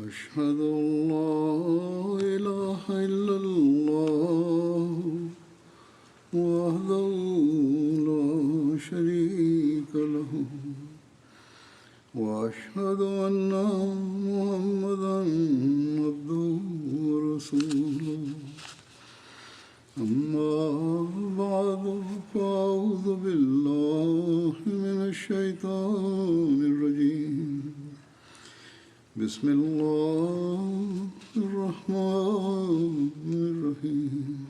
أشهد أن لا إله إلا الله وحده لا شريك له وأشهد أن محمدا عبده ورسوله أما بعد فأعوذ بالله من الشيطان الرجيم بسم الله الرحمن الرحيم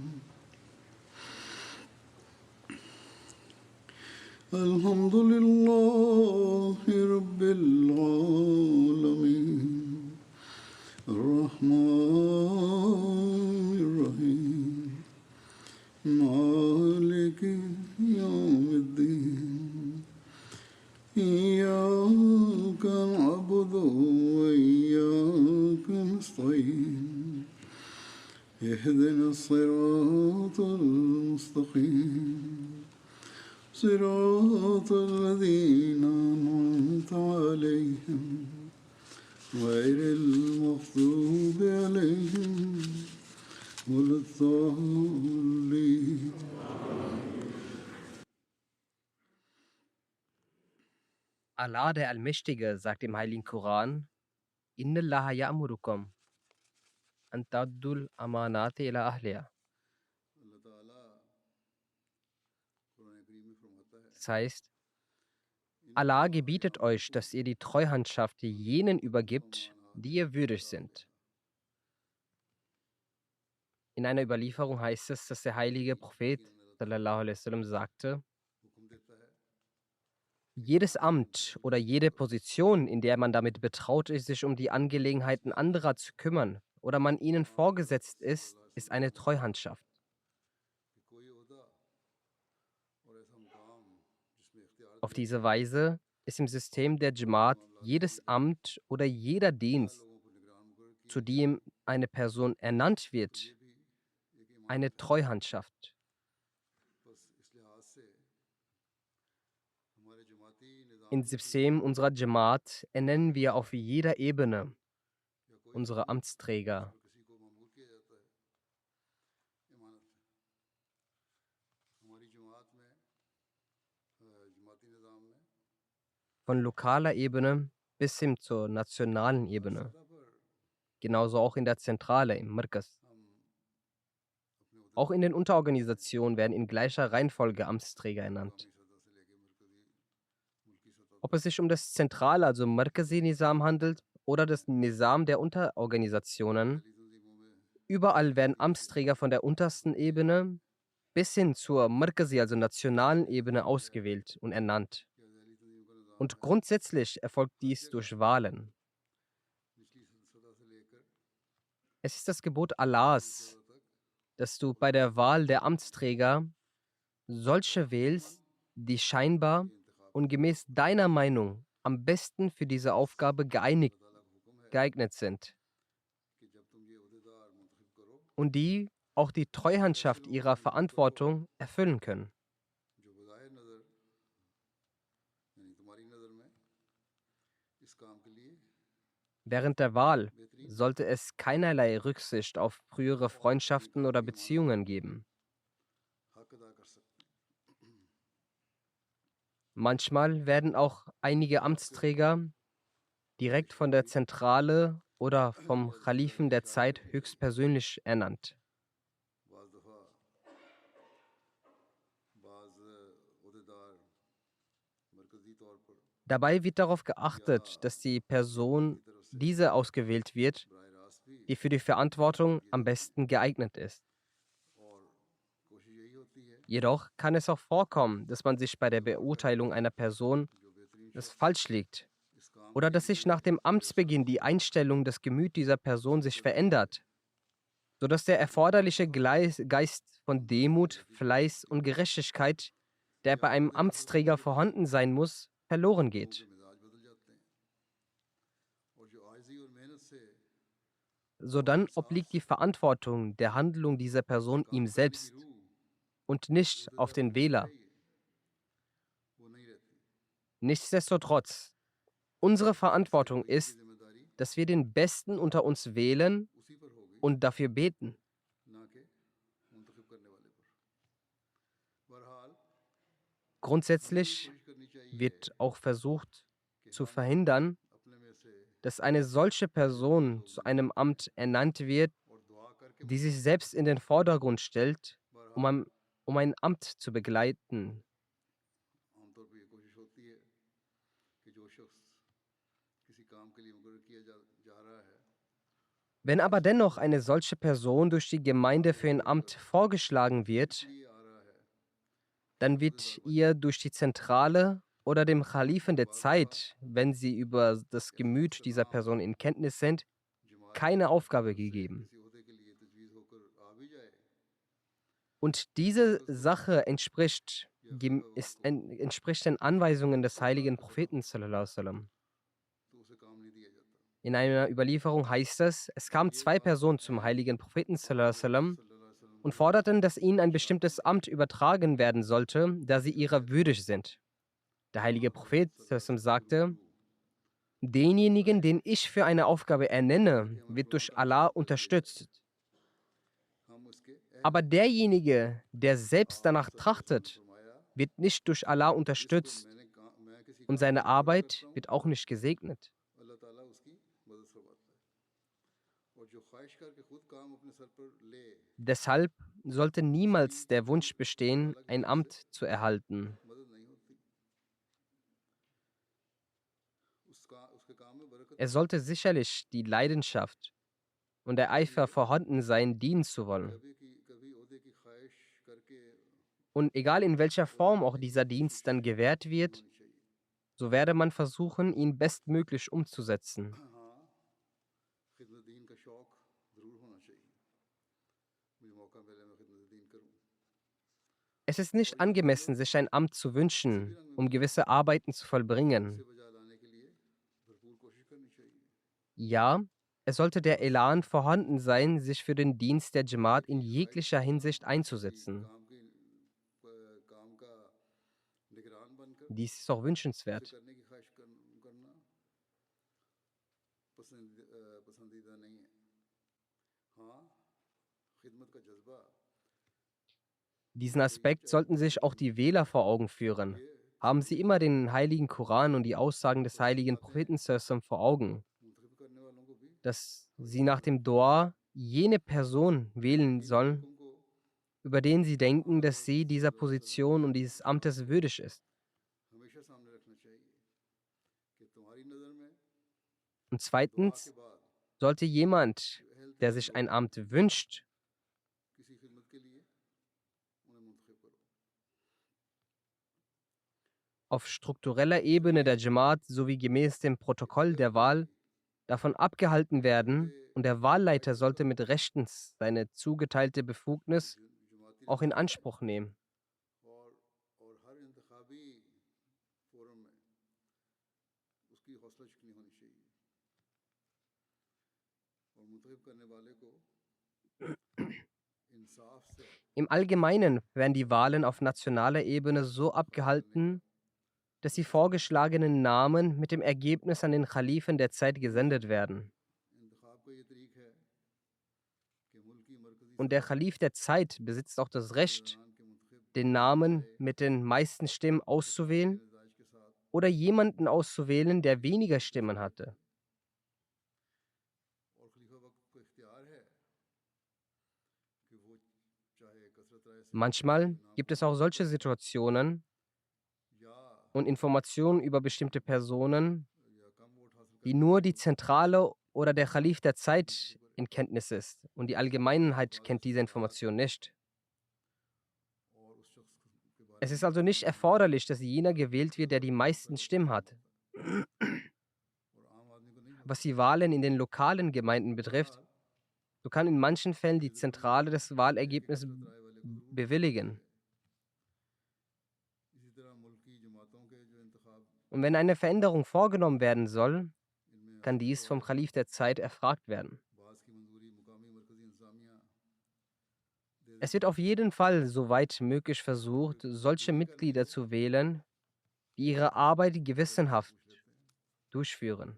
الحمد لله رب العالمين الرحمن الرحيم مالك يوم الدين إياك نعبد وإياك نستعين اهدنا الصراط المستقيم صراط الذين أنعمت عليهم غير المغضوب عليهم ولا الضالين. Allah, der Allmächtige, sagt im Heiligen Koran: Inna Allaha ya'murukum an ta'addul amanati ila ahliha. Das heißt, Allah gebietet euch, dass ihr die Treuhandschaft jenen übergibt, die ihr würdig sind. In einer Überlieferung heißt es, dass der heilige Prophet sallallahu alaihi wasallam sagte: Jedes Amt oder jede Position, in der man damit betraut ist, sich um die Angelegenheiten anderer zu kümmern oder man ihnen vorgesetzt ist, ist eine Treuhandschaft. Auf diese Weise ist im System der Jamaat jedes Amt oder jeder Dienst, zu dem eine Person ernannt wird, eine Treuhandschaft. Im System unserer Jamaat ernennen wir auf jeder Ebene unsere Amtsträger. Von lokaler Ebene bis hin zur nationalen Ebene. Genauso auch in der Zentrale, im Markaz. Auch in den Unterorganisationen werden in gleicher Reihenfolge Amtsträger ernannt. Ob es sich um das zentrale, also Markazi-Nizam handelt, oder das Nizam der Unterorganisationen, überall werden Amtsträger von der untersten Ebene bis hin zur Markazi, also nationalen Ebene, ausgewählt und ernannt. Und grundsätzlich erfolgt dies durch Wahlen. Es ist das Gebot Allahs, dass du bei der Wahl der Amtsträger solche wählst, die scheinbar und gemäß deiner Meinung am besten für diese Aufgabe geeignet sind und die auch die Treuhandschaft ihrer Verantwortung erfüllen können. Während der Wahl sollte es keinerlei Rücksicht auf frühere Freundschaften oder Beziehungen geben. Manchmal werden auch einige Amtsträger direkt von der Zentrale oder vom Khalifen der Zeit höchstpersönlich ernannt. Dabei wird darauf geachtet, dass die Person diese ausgewählt wird, die für die Verantwortung am besten geeignet ist. Jedoch kann es auch vorkommen, dass man sich bei der Beurteilung einer Person das falsch liegt oder dass sich nach dem Amtsbeginn die Einstellung des Gemüts dieser Person sich verändert, sodass der erforderliche Geist von Demut, Fleiß und Gerechtigkeit, der bei einem Amtsträger vorhanden sein muss, verloren geht. Sodann obliegt die Verantwortung der Handlung dieser Person ihm selbst und nicht auf den Wähler. Nichtsdestotrotz, unsere Verantwortung ist, dass wir den Besten unter uns wählen उसी पर होगी, und dafür beten. ना कि मुंतखब करने वाले पर। बहरहाल Grundsätzlich कोशिश करनी चाहिए wird auch versucht कि zu हम verhindern, अपने में से dass eine solche Person zu einem Amt ernannt wird, और दुआ करके die sich selbst in den Vordergrund stellt, um बहरहाल um ein Amt zu begleiten. आमतौर पर ये कोशिश होती है कि जो शख्स किसी काम के लिए मुकर्रर किया जा रहा है Wenn aber dennoch eine solche Person durch die Gemeinde für ein Amt vorgeschlagen wird, इसलिए आ रहा है, dann wird ihr durch die Zentrale oder dem Khalifen der Zeit, wenn sie über das Gemüt dieser Person in Kenntnis sind, Jamaat keine Aufgabe से gegeben. किसी ओहदे के लिए तजवीज़ होकर आ भी जाए Und diese Sache entspricht, entspricht den Anweisungen des heiligen Propheten sallallahu alaihi wasallam. तो उसे काम नहीं दिया जाता। In einer Überlieferung heißt es kamen zwei Personen zum heiligen Propheten sallallahu alaihi wasallam सल्लल्लाहु अलैहि वसल्लम und forderten, dass ihnen ein bestimmtes Amt übertragen werden sollte, da sie ihrer würdig sind. Der heilige Prophet sallallahu alaihi wasallam sagte, denjenigen, den ich für eine Aufgabe ernenne, wird durch Allah unterstützt. हम उसके Aber derjenige, der selbst danach trachtet, फरमाया wird nicht durch Allah unterstützt मैं किसी und seine Arbeit wird auch nicht gesegnet. अल्लाह ताला उसकी मदद फरमाता है और जो ख्वाहिश करके खुद काम अपने सर पर ले Deshalb sollte niemals der Wunsch bestehen, ein Amt zu erhalten. मदद नहीं होती उसके काम में बरकत Es sollte sicherlich die Leidenschaft und der Eifer vorhanden sein, dienen zu wollen. कभी ओहदे की ख्वाहिश करके Und egal in welcher Form auch dieser Dienst dann gewährt wird, होनी चाहिए। so werde man versuchen, ihn bestmöglich umzusetzen. हाँ खिदमत दीन का शौक ज़रूर होना चाहिए। मुझे मौका मिले मैं खिदमत दीन करूँ। Es ist nicht angemessen, sich ein Amt zu wünschen, um gewisse Arbeiten zu इसे vollbringen. बजा लाने के लिए भरपूर कोशिश करनी चाहिए। Ja, es sollte der Elan vorhanden sein, sich für den Dienst der Jamaat in jeglicher Hinsicht einzusetzen. काम का निगरान बनकर Dies ist auch उसे wünschenswert. करने की ख्वाहिश करना पसंदीदा नहीं है। हाँ खिदमत का जज्बा Diesen Aspekt sollten sich auch die Wähler vor Augen führen. Haben sie immer den heiligen Koran und die Aussagen des heiligen Propheten sallallahu vor Augen, मुंतखब करने वालों को भी dass sie nach dem Dua jene Person wählen sollen, उनको über den sie denken, dass sie dieser Position und dieses Amtes würdig ist. हमेशा सामने रखना चाहिए कि तुम्हारी नज़र में Und दुआ के zweitens बाद sollte jemand, der sich ein Amt wünscht, किसी खिदमत के लिए उन्हें मुंतखब करो। auf struktureller Ebene der Jamaat sowie gemäß dem Protokoll der Wahl davon abgehalten werden und der Wahlleiter sollte mit rechtens seine zugeteilte Befugnis जमाती auch in Anspruch nehmen. और हर इंतखाबी फोरम में उसकी हौसला चिकनी होनी चाहिए और मुंतखब करने वाले को इंसाफ से Im Allgemeinen werden die Wahlen auf nationaler Ebene so abgehalten, dass die vorgeschlagenen Namen mit dem Ergebnis an den Khalifen der Zeit gesendet werden. इंतखाब का ये तरीक है कि मुल्की मरकजी Und der Khalif der Zeit besitzt auch das Recht, सरबराहान के मुंतखब den Namen mit den meisten Stimmen auszuwählen रजाइश के साथ oder jemanden auszuwählen, der weniger Stimmen hatte. और खलीफा वक्त को इख्तियार है कि वो चाहे कसरत राय से Manchmal gibt es auch solche Situationen या und Informationen über bestimmte Personen, या कम वोट हासिल die nur die Zentrale oder der Khalif der Zeit in Kenntnis ist und die Allgemeinheit kennt diese Information nicht. और उस शख्स के बारे Es ist also nicht erforderlich, dass jener gewählt wird, der die meisten Stimmen hat. में और आम आदमी को नहीं Was die Wahlen in den lokalen Gemeinden betrifft, so kann in manchen Fällen die Zentrale das Wahlergebnis bewilligen. इसी तरह मुल्की जमातों के जो इंतखाब Und wenn eine Veränderung vorgenommen werden soll, इनमें kann dies vom Khalif der Zeit erfragt werden. बास की मंजूरी मुकामी मरकजी इंतजामिया Es wird auf jeden Fall soweit möglich versucht, solche Mitglieder zu wählen, die ihre Arbeit gewissenhaft durchführen.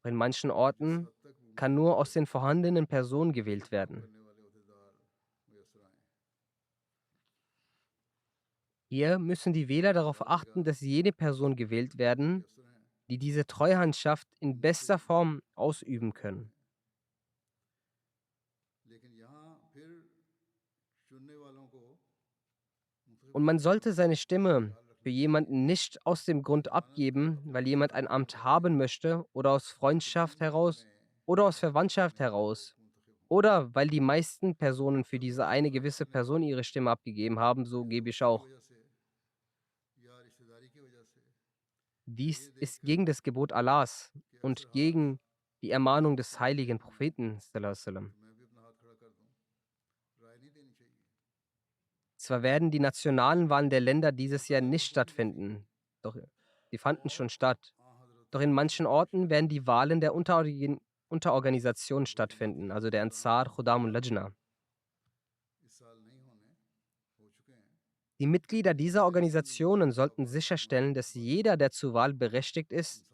In manchen Orten kann nur aus den vorhandenen Personen gewählt werden. Hier müssen die Wähler darauf achten, dass jene Personen gewählt werden, die diese Treuhandschaft in bester Form ausüben können. Und man sollte seine Stimme für jemanden nicht aus dem Grund abgeben, weil jemand ein Amt haben möchte oder aus Freundschaft heraus oder aus Verwandtschaft heraus oder weil die meisten Personen für diese eine gewisse Person ihre Stimme abgegeben haben, so gebe ich auch. Dies ist gegen das Gebot Allahs und gegen die Ermahnung des heiligen Propheten sallallahu alaihi wasallam. Zwar werden die nationalen Wahlen der Länder dieses Jahr nicht stattfinden, doch sie fanden schon statt. Doch in manchen Orten werden die Wahlen der Unterorganisationen stattfinden, also der Ansar, Khudam und Lajna. Die Mitglieder dieser Organisationen sollten sicherstellen, dass jeder, der zur Wahl berechtigt ist,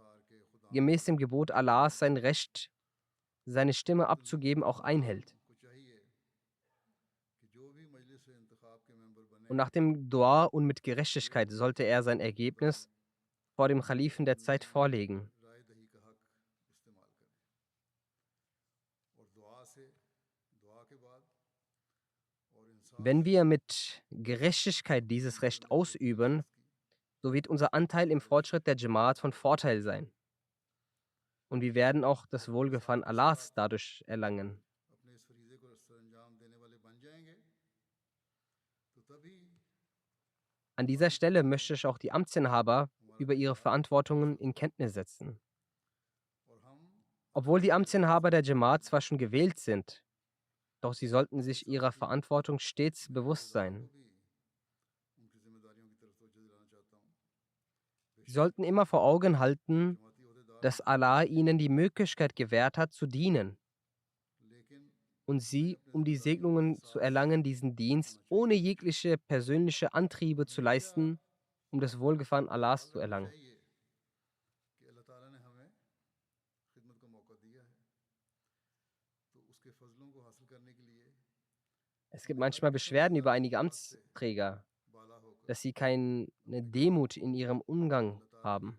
gemäß dem Gebot Allahs sein Recht, seine Stimme abzugeben, auch einhält. Und nach dem Dua und mit Gerechtigkeit sollte er sein Ergebnis vor dem Khalifen der Zeit vorlegen. Wenn wir mit Gerechtigkeit dieses Recht ausüben, so wird unser Anteil im Fortschritt der Jamaat von Vorteil sein. Und wir werden auch das Wohlgefallen Allahs dadurch erlangen. An dieser Stelle möchte ich auch die Amtsinhaber über ihre Verantwortungen in Kenntnis setzen. Obwohl die Amtsinhaber der Jamaat zwar schon gewählt sind, doch sie sollten sich ihrer Verantwortung stets bewusst sein. Sie sollten immer vor Augen halten, dass Allah ihnen die Möglichkeit gewährt hat, zu dienen und sie, um die Segnungen zu erlangen, diesen Dienst ohne jegliche persönliche Antriebe zu leisten, um das Wohlgefallen Allahs zu erlangen. Es gibt manchmal Beschwerden über einige Amtsträger, dass sie keine Demut in ihrem Umgang haben.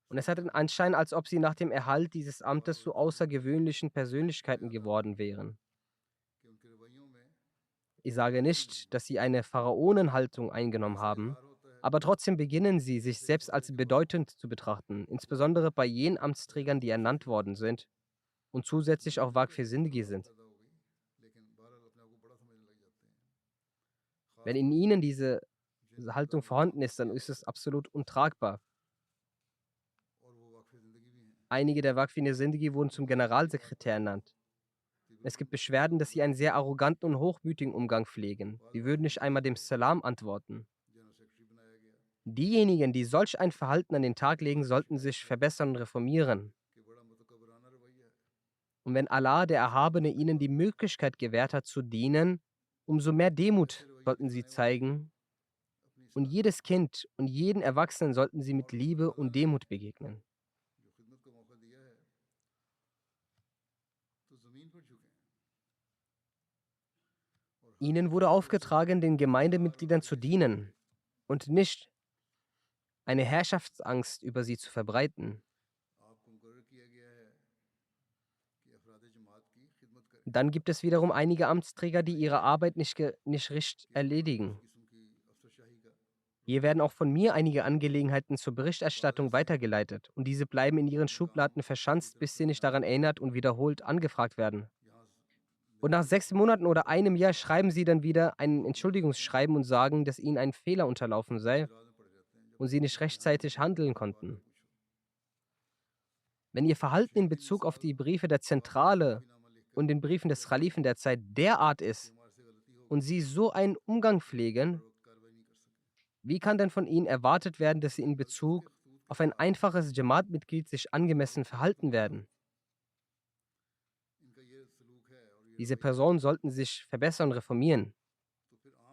Und es hat den Anschein, als ob sie nach dem Erhalt dieses Amtes zu außergewöhnlichen Persönlichkeiten geworden wären. Ich sage nicht, dass sie eine Pharaonenhaltung eingenommen haben, aber trotzdem beginnen sie, sich selbst als bedeutend zu betrachten, insbesondere bei jenen Amtsträgern, die ernannt worden sind und zusätzlich auch Waqf Sindhi sind. Wenn in ihnen diese Haltung vorhanden ist, dann ist es absolut untragbar. Einige der Waqf Sindhi wurden zum Generalsekretär ernannt. Es gibt Beschwerden, dass sie einen sehr arroganten und hochmütigen Umgang pflegen. Sie würden nicht einmal dem Salam antworten. Diejenigen, die solch ein Verhalten an den Tag legen, sollten sich verbessern und reformieren. Und wenn Allah, der Erhabene, ihnen die Möglichkeit gewährt hat, zu dienen, umso mehr Demut sollten sie zeigen. Und jedes Kind und jeden Erwachsenen sollten sie mit Liebe und Demut begegnen. Ihnen wurde aufgetragen, den Gemeindemitgliedern zu dienen und nicht eine Herrschaftsangst über sie zu verbreiten. Dann gibt es wiederum einige Amtsträger, die ihre Arbeit nicht richtig erledigen. Hier werden auch von mir einige Angelegenheiten zur Berichterstattung weitergeleitet und diese bleiben in ihren Schubladen verschanzt, bis sie nicht daran erinnert und wiederholt angefragt werden. Und nach 6 Monaten oder einem Jahr schreiben sie dann wieder ein Entschuldigungsschreiben und sagen, dass ihnen ein Fehler unterlaufen sei und sie nicht rechtzeitig handeln konnten. Wenn ihr Verhalten in Bezug auf die Briefe der Zentrale und den Briefen des Khalifen der Zeit derart ist und sie so einen Umgang pflegen, wie kann denn von ihnen erwartet werden, dass sie in Bezug auf ein einfaches Jamaat-Mitglied sich angemessen verhalten werden? Diese Personen sollten sich verbessern und reformieren.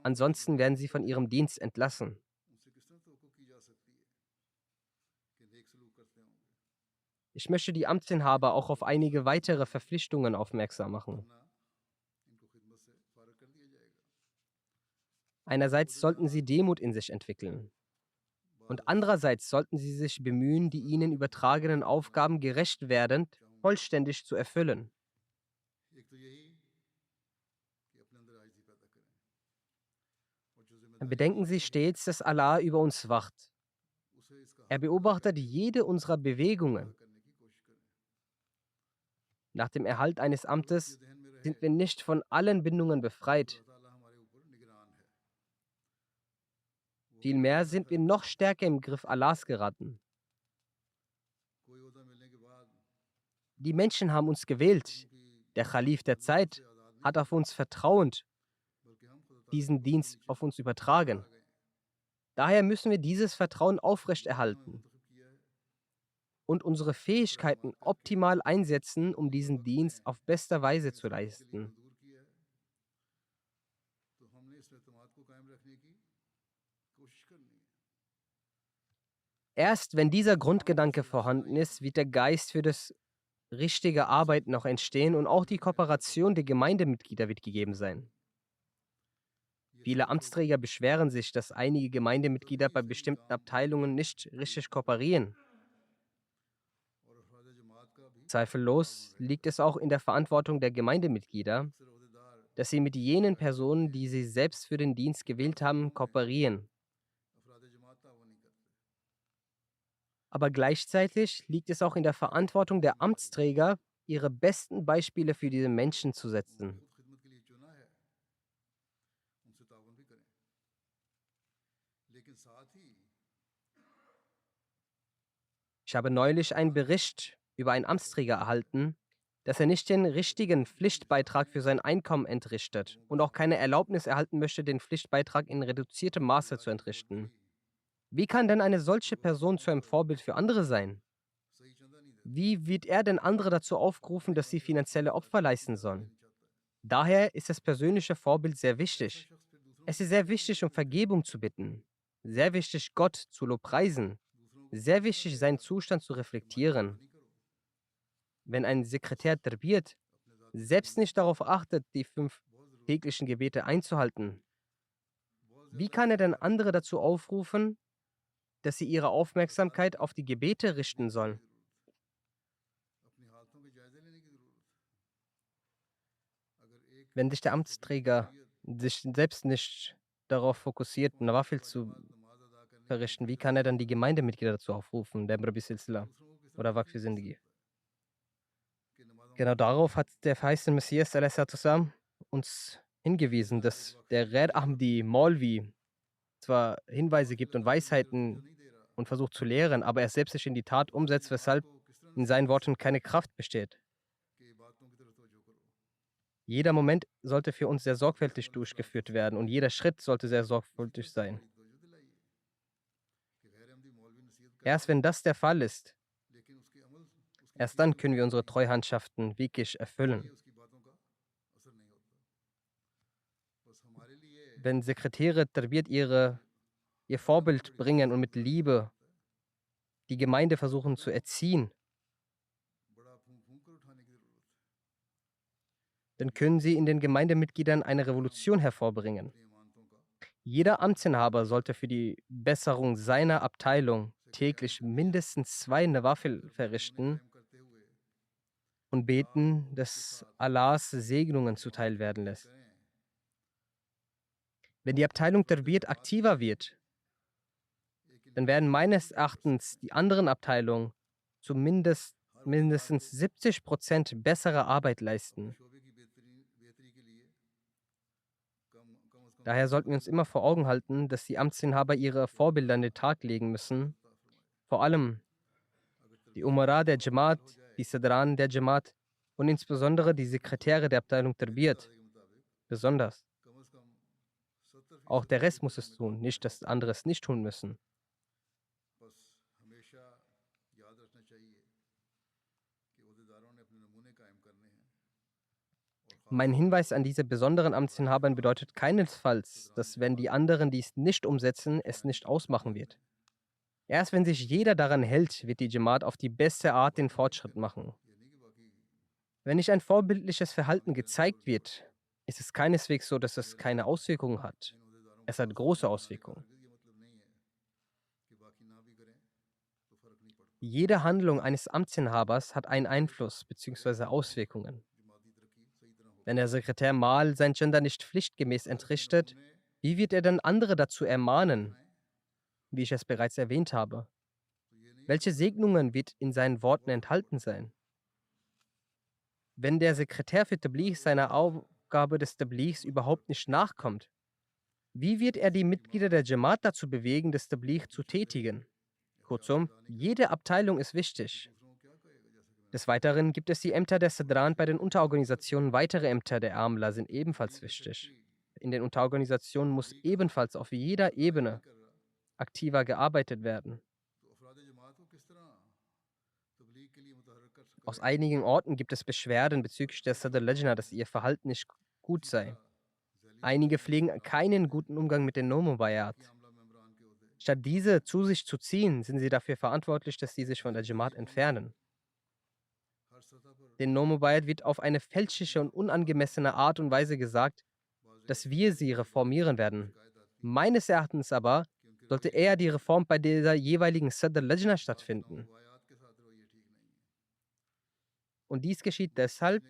Ansonsten werden sie von ihrem Dienst entlassen. Ich möchte die Amtsinhaber auch auf einige weitere Verpflichtungen aufmerksam machen. Einerseits sollten sie Demut in sich entwickeln und andererseits sollten sie sich bemühen, die ihnen übertragenen Aufgaben gerecht werdend vollständig zu erfüllen. Bedenken Sie stets, dass Allah über uns wacht. Er beobachtet jede unserer Bewegungen. Nach dem Erhalt eines Amtes sind wir nicht von allen Bindungen befreit. Vielmehr sind wir noch stärker im Griff Allahs geraten. Die Menschen haben uns gewählt. Der Khalif der Zeit hat auf uns vertrauend diesen Dienst auf uns übertragen. Daher müssen wir dieses Vertrauen aufrechterhalten und unsere Fähigkeiten optimal einsetzen, um diesen Dienst auf beste Weise zu leisten. Erst wenn dieser Grundgedanke vorhanden ist, wird der Geist für das richtige Arbeiten noch entstehen und auch die Kooperation der Gemeindemitglieder wird gegeben sein. Viele Amtsträger beschweren sich, dass einige Gemeindemitglieder bei bestimmten Abteilungen nicht richtig kooperieren. Zweifellos liegt es auch in der Verantwortung der Gemeindemitglieder, dass sie mit jenen Personen, die sie selbst für den Dienst gewählt haben, kooperieren. Aber gleichzeitig liegt es auch in der Verantwortung der Amtsträger, ihre besten Beispiele für diese Menschen zu setzen. Ich habe neulich einen Bericht über einen Amtsträger erhalten, dass er nicht den richtigen Pflichtbeitrag für sein Einkommen entrichtet und auch keine Erlaubnis erhalten möchte, den Pflichtbeitrag in reduziertem Maße zu entrichten. Wie kann denn eine solche Person zu einem Vorbild für andere sein? Wie wird er denn andere dazu aufgerufen, dass sie finanzielle Opfer leisten sollen? Daher ist das persönliche Vorbild sehr wichtig. Es ist sehr wichtig, um Vergebung zu bitten. Sehr wichtig, Gott zu lobpreisen. Sehr wichtig, seinen Zustand zu reflektieren. Wenn ein Sekretär Tarbiyat selbst nicht darauf achtet, die 5 täglichen Gebete einzuhalten, wie kann er denn andere dazu aufrufen, dass sie ihre Aufmerksamkeit auf die Gebete richten sollen? Wenn sich der Amtsträger sich selbst nicht darauf fokussiert, Nawafil zu verrichten, wie kann er dann die Gemeindemitglieder dazu aufrufen, der Mrabi Silsila oder Waqf Zindagi? Genau darauf hat der verheißene Messias a.s. uns hingewiesen, dass der Ghair Ahmadi Maulvi zwar Hinweise gibt und Weisheiten und versucht zu lehren, aber er selbst sich in die Tat umsetzt, weshalb in seinen Worten keine Kraft besteht. Jeder Moment sollte für uns sehr sorgfältig durchgeführt werden und jeder Schritt sollte sehr sorgfältig sein. Erst wenn das der Fall ist, erst dann können wir unsere Treuhandschaften wirklich erfüllen. Wenn Sekretäre Tarbiyat ihr Vorbild bringen und mit Liebe die Gemeinde versuchen zu erziehen, dann können sie in den Gemeindemitgliedern eine Revolution hervorbringen. Jeder Amtsinhaber sollte für die Besserung seiner Abteilung täglich mindestens 2 Nawafil verrichten und beten, dass Allahs Segnungen zuteil werden lässt. Wenn die Abteilung Tarbiyat aktiver wird, dann werden meines Erachtens die anderen Abteilungen zumindest mindestens 70% bessere Arbeit leisten. Daher sollten wir uns immer vor Augen halten, dass die Amtsinhaber ihre Vorbilder an den Tag legen müssen. Vor allem die Umara der Jamaat, die Sadran der Jamaat und insbesondere die Sekretäre der Abteilung Tarbiyat. Besonders. Auch der Rest muss es tun, nicht, dass andere es nicht tun müssen. Mein Hinweis an diese besonderen Amtsinhabern bedeutet keinesfalls, dass wenn die anderen dies nicht umsetzen, es nicht ausmachen wird. Erst wenn sich jeder daran hält, wird die Jamaat auf die beste Art den Fortschritt machen. Wenn nicht ein vorbildliches Verhalten gezeigt wird, ist es keineswegs so, dass es keine Auswirkungen hat. Es hat große Auswirkungen. Jede Handlung eines Amtsinhabers hat einen Einfluss bzw. Auswirkungen. Wenn der Sekretär mal sein Gender nicht pflichtgemäß entrichtet, wie wird er dann andere dazu ermahnen, wie ich es bereits erwähnt habe? Welche Segnungen wird in seinen Worten enthalten sein? Wenn der Sekretär für Tabligh seiner Aufgabe des Tablighs überhaupt nicht nachkommt, wie wird er die Mitglieder der Jamaat dazu bewegen, das Tabligh zu tätigen? Kurzum, jede Abteilung ist wichtig. Des Weiteren gibt es die Ämter der Sadran bei den Unterorganisationen. Weitere Ämter der Amla sind ebenfalls wichtig. In den Unterorganisationen muss ebenfalls auf jeder Ebene aktiver gearbeitet werden. Aus einigen Orten gibt es Beschwerden bezüglich der Sadr Lajna, dass ihr Verhalten nicht gut sei. Einige pflegen keinen guten Umgang mit den Nomobayat. Statt diese zu sich zu ziehen, sind sie dafür verantwortlich, dass sie sich von der Jamaat entfernen. Den Nomobayat wird auf eine fälschliche und unangemessene Art und Weise gesagt, dass wir sie reformieren werden. Meines Erachtens aber sollte eher die Reform bei dieser jeweiligen Sadr Lajna stattfinden. Und dies geschieht deshalb,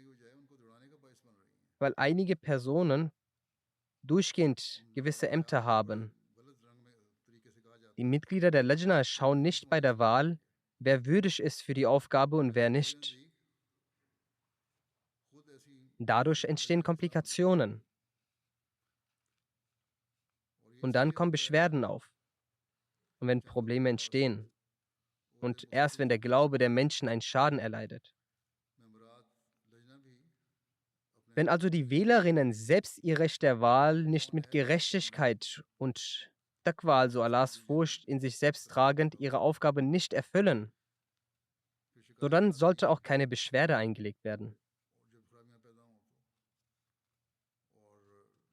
weil einige Personen durchgehend gewisse Ämter haben. Die Mitglieder der Lajna schauen nicht bei der Wahl, wer würdig ist für die Aufgabe und wer nicht. Dadurch entstehen Komplikationen. Und dann kommen Beschwerden auf. Und wenn Probleme entstehen. Und erst wenn der Glaube der Menschen einen Schaden erleidet. Wenn also die Wählerinnen selbst ihr Recht der Wahl nicht mit Gerechtigkeit und Taqwa, also Allahs Furcht, in sich selbst tragend ihre Aufgabe nicht erfüllen, so dann sollte auch keine Beschwerde eingelegt werden.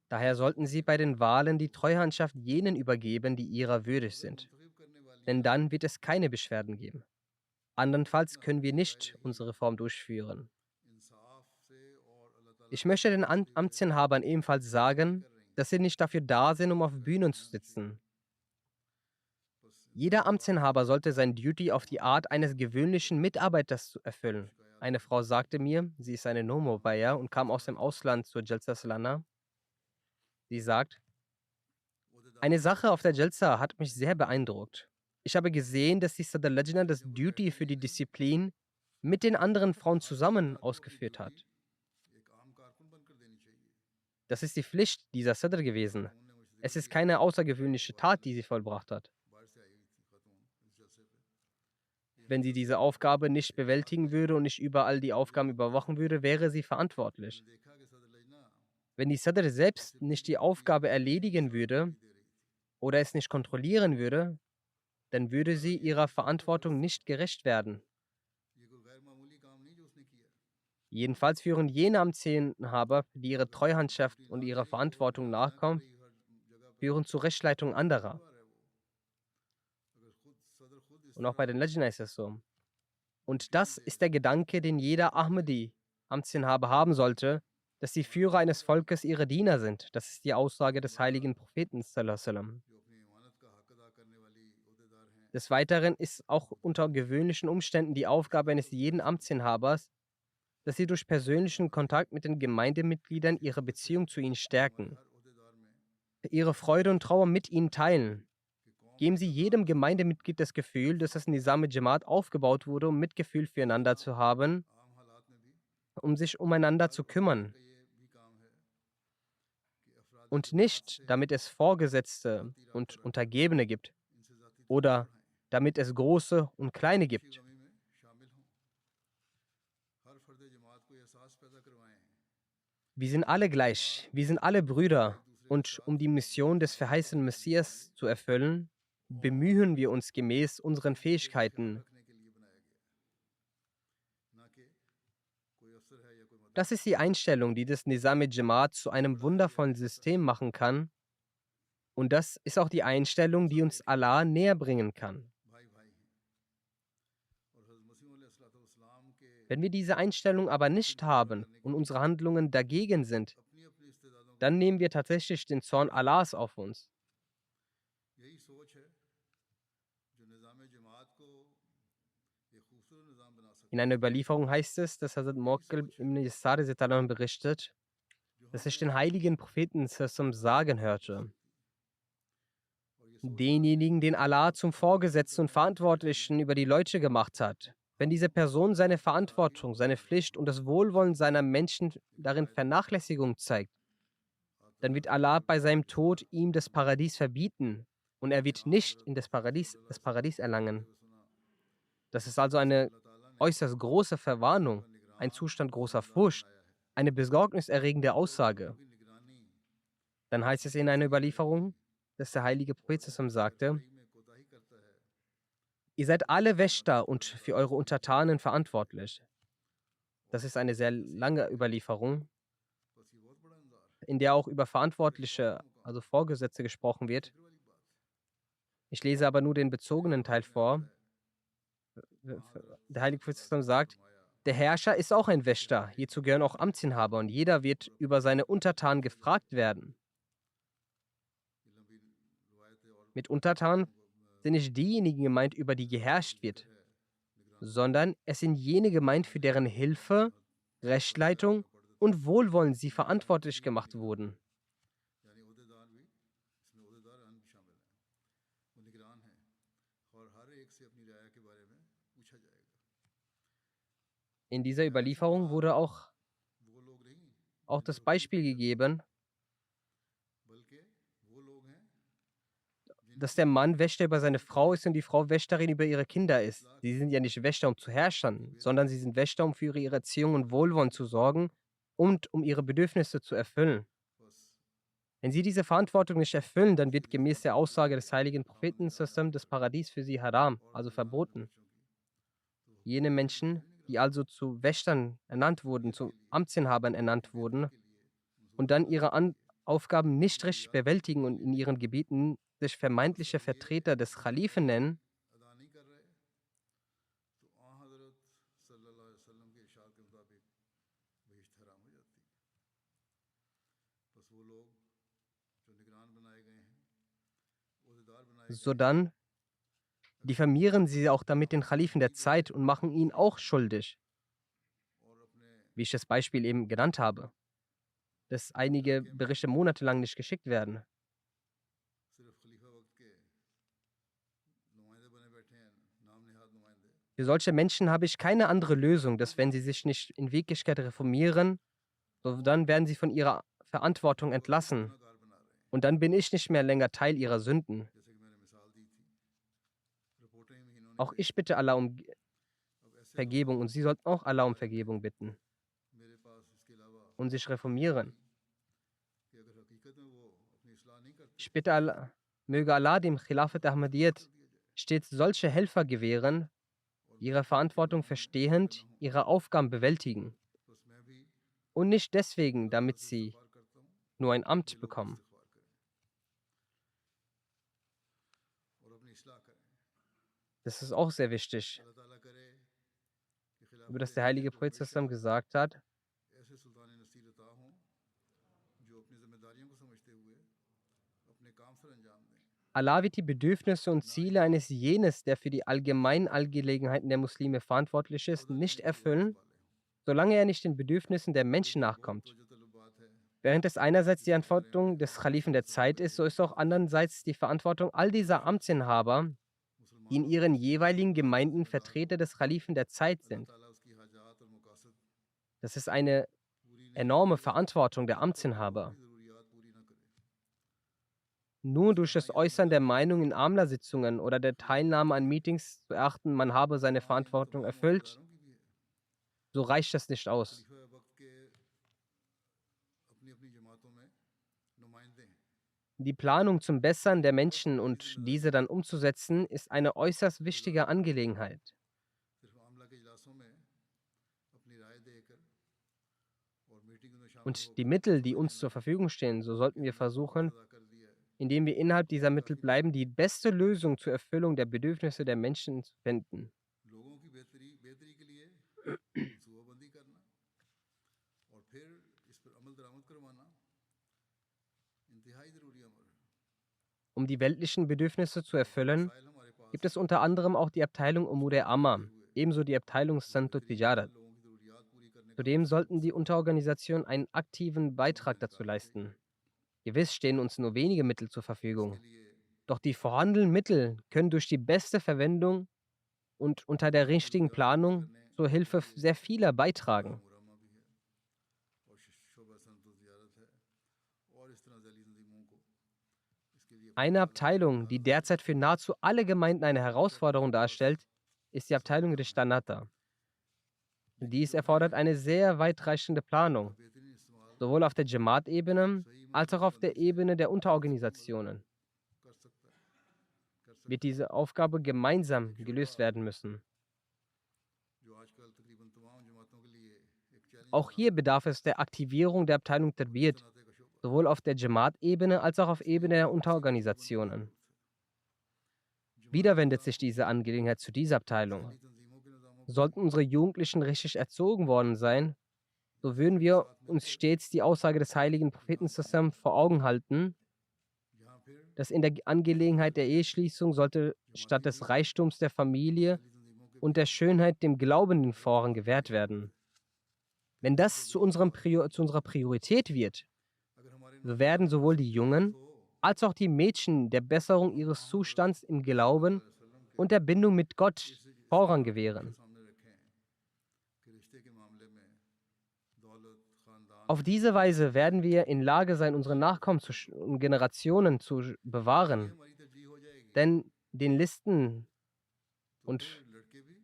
Daher sollten sie bei den Wahlen die Treuhandschaft jenen übergeben, die ihrer würdig sind. Denn dann wird es keine Beschwerden geben. Andernfalls können wir nicht unsere Reform durchführen. Ich möchte den Amtsinhabern ebenfalls sagen, dass sie nicht dafür da sind, um auf Bühnen zu sitzen. Jeder Amtsinhaber sollte sein Duty auf die Art eines gewöhnlichen Mitarbeiters erfüllen. Eine Frau sagte mir, sie ist eine Nomobaya und kam aus dem Ausland zur Jalsa Salana. Sie sagt, eine Sache auf der Jalsa hat mich sehr beeindruckt. Ich habe gesehen, dass die Sadr Lajna das Duty für die Disziplin mit den anderen Frauen zusammen ausgeführt hat. Das ist die Pflicht dieser Sadr gewesen. Es ist keine außergewöhnliche Tat, die sie vollbracht hat. Wenn sie diese Aufgabe nicht bewältigen würde und nicht überall die Aufgaben überwachen würde, wäre sie verantwortlich. Wenn die Sadr selbst nicht die Aufgabe erledigen würde oder es nicht kontrollieren würde, dann würde sie ihrer Verantwortung nicht gerecht werden. Jedenfalls führen jene Amtsinhaber, die ihrer Treuhandschaft und ihrer Verantwortung nachkommen, führen zur Rechtsleitung anderer. Und auch bei den Lajna ist es so. Und das ist der Gedanke, den jeder Ahmadi, Amtsinhaber, haben sollte, dass die Führer eines Volkes ihre Diener sind. Das ist die Aussage des heiligen Propheten sallallahu alaihi wasallam. Des Weiteren ist auch unter gewöhnlichen Umständen die Aufgabe eines jeden Amtsinhabers, dass sie durch persönlichen Kontakt mit den Gemeindemitgliedern ihre Beziehung zu ihnen stärken, ihre Freude und Trauer mit ihnen teilen. Geben Sie jedem Gemeindemitglied das Gefühl, dass das Nizam-e-Jamaat aufgebaut wurde, um Mitgefühl füreinander zu haben, um sich umeinander zu kümmern. Und nicht, damit es Vorgesetzte und Untergebene gibt oder damit es Große und Kleine gibt. Wir sind alle gleich, wir sind alle Brüder und um die Mission des verheißenen Messias zu erfüllen, bemühen wir uns gemäß unseren Fähigkeiten. Das ist die Einstellung, die das Nizam-e-Jamaat zu einem wundervollen System machen kann. Und das ist auch die Einstellung, die uns Allah näher bringen kann. Wenn wir diese Einstellung aber nicht haben und unsere Handlungen dagegen sind, dann nehmen wir tatsächlich den Zorn Allahs auf uns. In einer Überlieferung heißt es, dass Hazrat Muwakkil ibn Yasar berichtet, dass ich den heiligen Propheten sallam sagen hörte: Denjenigen, den Allah zum Vorgesetzten und Verantwortlichen über die Leute gemacht hat, wenn diese Person seine Verantwortung, seine Pflicht und das Wohlwollen seiner Menschen darin Vernachlässigung zeigt, dann wird Allah bei seinem Tod ihm das Paradies verbieten und er wird nicht in das Paradies erlangen. Das ist also eine äußerst große Verwarnung, ein Zustand großer Furcht, eine besorgniserregende Aussage. Dann heißt es in einer Überlieferung, dass der heilige Prophet sagte: Ihr seid alle Wächter und für eure Untertanen verantwortlich. Das ist eine sehr lange Überlieferung, in der auch über Verantwortliche, also Vorgesetzte, gesprochen wird. Ich lese aber nur den bezogenen Teil vor. Der heilige Prophet sagt: Der Herrscher ist auch ein Wächter. Hierzu gehören auch Amtsinhaber und jeder wird über seine Untertanen gefragt werden. Mit Untertanen sind nicht diejenigen gemeint, über die geherrscht wird, sondern es sind jene gemeint, für deren Hilfe, Rechtleitung und Wohlwollen sie verantwortlich gemacht wurden. In dieser Überlieferung wurde auch das Beispiel gegeben, dass der Mann Wächter über seine Frau ist und die Frau Wächterin über ihre Kinder ist. Sie sind ja nicht Wächter, um zu herrschen, sondern sie sind Wächter, um für ihre Erziehung und Wohlwollen zu sorgen und um ihre Bedürfnisse zu erfüllen. Wenn sie diese Verantwortung nicht erfüllen, dann wird gemäß der Aussage des heiligen Propheten das Paradies für sie haram, also verboten. Jene Menschen, die also zu Wächtern ernannt wurden, zu Amtsinhabern ernannt wurden und dann ihre Aufgaben nicht richtig bewältigen und in ihren Gebieten sich vermeintliche Vertreter des Khalifen nennen, sodann diffamieren sie auch damit den Khalifen der Zeit und machen ihn auch schuldig, wie ich das Beispiel eben genannt habe, dass einige Berichte monatelang nicht geschickt werden. Für solche Menschen habe ich keine andere Lösung, dass wenn sie sich nicht in Wirklichkeit reformieren, so dann werden sie von ihrer Verantwortung entlassen. Und dann bin ich nicht mehr länger Teil ihrer Sünden. Auch ich bitte Allah um Vergebung und sie sollten auch Allah um Vergebung bitten und sich reformieren. Ich bitte Allah, möge Allah dem Khilafat Ahmadiyyat stets solche Helfer gewähren, ihre Verantwortung verstehend, ihre Aufgaben bewältigen und nicht deswegen, damit sie nur ein Amt bekommen. Das ist auch sehr wichtig, über das der heilige Prophet gesagt hat: Allah wird die Bedürfnisse und Ziele eines jenes, der für die allgemeinen Angelegenheiten der Muslime verantwortlich ist, nicht erfüllen, solange er nicht den Bedürfnissen der Menschen nachkommt. Während es einerseits die Verantwortung des Khalifen der Zeit ist, so ist auch andererseits die Verantwortung all dieser Amtsinhaber, die in ihren jeweiligen Gemeinden Vertreter des Khalifen der Zeit sind. Das ist eine enorme Verantwortung der Amtsinhaber. Nur durch das Äußern der Meinung in Amla-Sitzungen oder der Teilnahme an Meetings zu erachten, man habe seine Verantwortung erfüllt, so reicht das nicht aus. Die Planung zum Bessern der Menschen und diese dann umzusetzen, ist eine äußerst wichtige Angelegenheit. Und die Mittel, die uns zur Verfügung stehen, so sollten wir versuchen, indem wir innerhalb dieser Mittel bleiben, die beste Lösung zur Erfüllung der Bedürfnisse der Menschen zu finden. मनसूबाबंदी करना और फिर इस पर अमल दरामद करवाना इंतहाई ज़रूरी अमर है। Um die weltlichen Bedürfnisse zu और जो erfüllen, वसाइल हमारे पास gibt es हैं unter anderem auch die Abteilung Umur इस्तेमाल Amma, करते हुए ebenso die Abteilung हमें Santo बेहतरीन Tijarat. लोगों की ज़रूरियात पूरी करने का Zudem मकसद sollten die Unterorganisationen einen aktiven दोनों Beitrag dazu निकालना चाहिए। leisten. Gewiss stehen uns nur wenige Mittel zur इसके Verfügung. लिए Doch die vorhandenen Mittel können durch die beste Verwendung und unter der मुस्तकिल richtigen गुजारा पूरी Planung करने zur के Hilfe लिए sehr vieler शोबा beitragen. मुरामा भी है और शोबा संतो ज़ियारत है और इस तरह जली तंजीमों को इसके लिए अपनी Eine काबिलियत का Abteilung, इजहार die करते derzeit हुए für nahezu alle Gemeinden eine हमेशा अपने Herausforderung पास darstellt, ist die Abteilung सलाह है Rishtanata. लेकिन Dies जब erfordert हमें eine sehr weitreichende इसका Planung, बेहतरीन इस्तेमाल sowohl auf der Jamaat-Ebene सही als auch auf मनसूबाबंदी der से Ebene der बेहतरीन मदद Unterorganisationen. कर सकता है कर Wird सकते हैं। diese Aufgabe gemeinsam एक शोबा gelöst werden müssen. जो आजकल तकरीबन तमाम जमातों के लिए एक चैलेंज Auch बना hier bedarf es der Aktivierung der Abteilung वो Tarbiyat, रिश्ता नाते का शोबा है। sowohl auf der Jamaat-Ebene als auch auf इसलिए Ebene der इसी मनसूबाबंदी की Unterorganisationen. ज़रूरत है। Wieder जमाती wendet निज़ाम sich diese Angelegenheit zu dieser Abteilung. जहली तंजीमों के निज़ामों को Sollten unsere Jugendlichen richtig erzogen worden sein, so würden के wir साथ uns मिलकर stets die Aussage des heiligen Propheten zusammen vor Augen halten, जहाँ फिर dass in der Angelegenheit der Eheschließung sollte जमाती statt des leader Reichtums der Familie जहली तंजीमों के und der पीछे Schönheit dem Glaubenden गलत Vorrang फहमी gewährt पैदा करते werden. थे Wenn लेकिन das जब zu, ये unserem बात Zu unserer Priorität wird, अगर हमारे so werden नौजवानों में sowohl से die कोई शख्स Jungen हो als auch die Mädchen der Besserung जो ihres मोहम्मद Zustands im सल्लल्लाहु Glauben अलैहि वसल्लम के und der Bindung mit Gott इस Vorrang सिफात को उनके gewähren. सामने रखें कि रिश्ते के मामले में दौलत खानदान Auf diese Weise werden wir in Lage sein, unsere Nachkommen und Generationen zu ये bewahren. हमारी तरजीह हो जाएगी Denn den Listen तो und फिर लड़के भी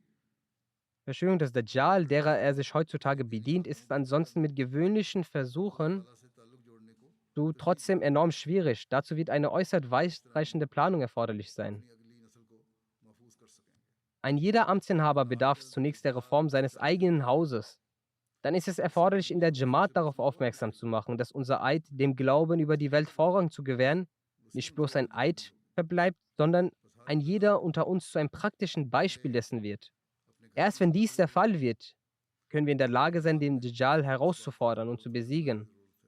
Verschwörung des Dajjal, derer er sich heutzutage bedient, ist es ansonsten mit gewöhnlichen खुदा Versuchen ताला से ताल्लुक जोड़ने को तरजीह trotzdem देंगे enorm schwierig. Dazu wird eine äußerst इस तरह हम weitreichende Planung erforderlich sein. अपनी अगली नस्ल को महफूज कर सकेंगे Ein jeder Amtsinhaber वरना bedarf आजकल zunächst der इत्तेहाद Reform seines शराइ eigenen जमहूरिया Hauses. Dann ist es इससे erforderlich, in der मजबूत Jamaat रिलेशनशिप darauf हासिल और aufmerksam करेगी zu machen, dass unser Eid, dem Glauben über die Welt Vorrang zu gewähren, उसी nicht bloß ein मनसूबाबंदी करनी Eid होगी verbleibt, sondern बस हर ein jeder अहदेदार unter uns zu einem praktischen Beispiel हमें dessen wird. अपने घर Erst की wenn dies der सलामती Fall wird, können wir in der Lage sein, बाद den में Dajjal इस बात की herauszufordern und ज़रूरत zu और ज़्यादा besiegen. ज़रूरत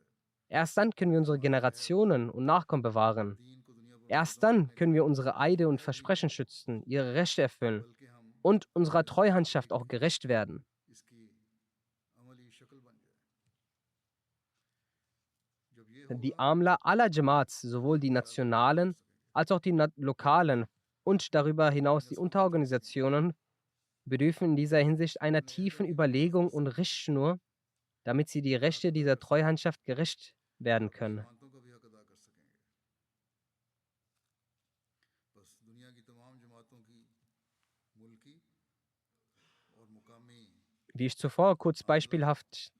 है Erst dann können wir कि unsere हमारा अहद Generationen und Nachkommen और bewahren. दीन को दुनिया पर Erst मुकद्दम dann रखने können का wir unsere Eide und अहद नहीं Versprechen schützen, ihre Rechte erfüllen बल्कि हम und unserer ऐसी Treuhandschaft ज़िंदगी auch gerecht werden. इसकी अमली शक्ल बन जाए जब ये Die होगा Amla aller Jamaats, sowohl die हम ज़्यादा बेहतर कर nationalen सकेंगे als auch die lokalen und darüber नई hinaus die नस्लों को भी तरजीह Unterorganisationen, bedürfen in dieser Hinsicht einer अपने अहद tiefen की हिफाजत Überlegung कर und सकेंगे Richtschnur, damit sie die और हक Rechte अदा dieser कर सकेंगे Treuhandschaft gerecht और werden अपनी können. अमानतों का भी हक अदा कर सकेंगे बस दुनिया की तमाम जमातों की मुल्की और मुकामी Wie ich zuvor kurz Amla beispielhaft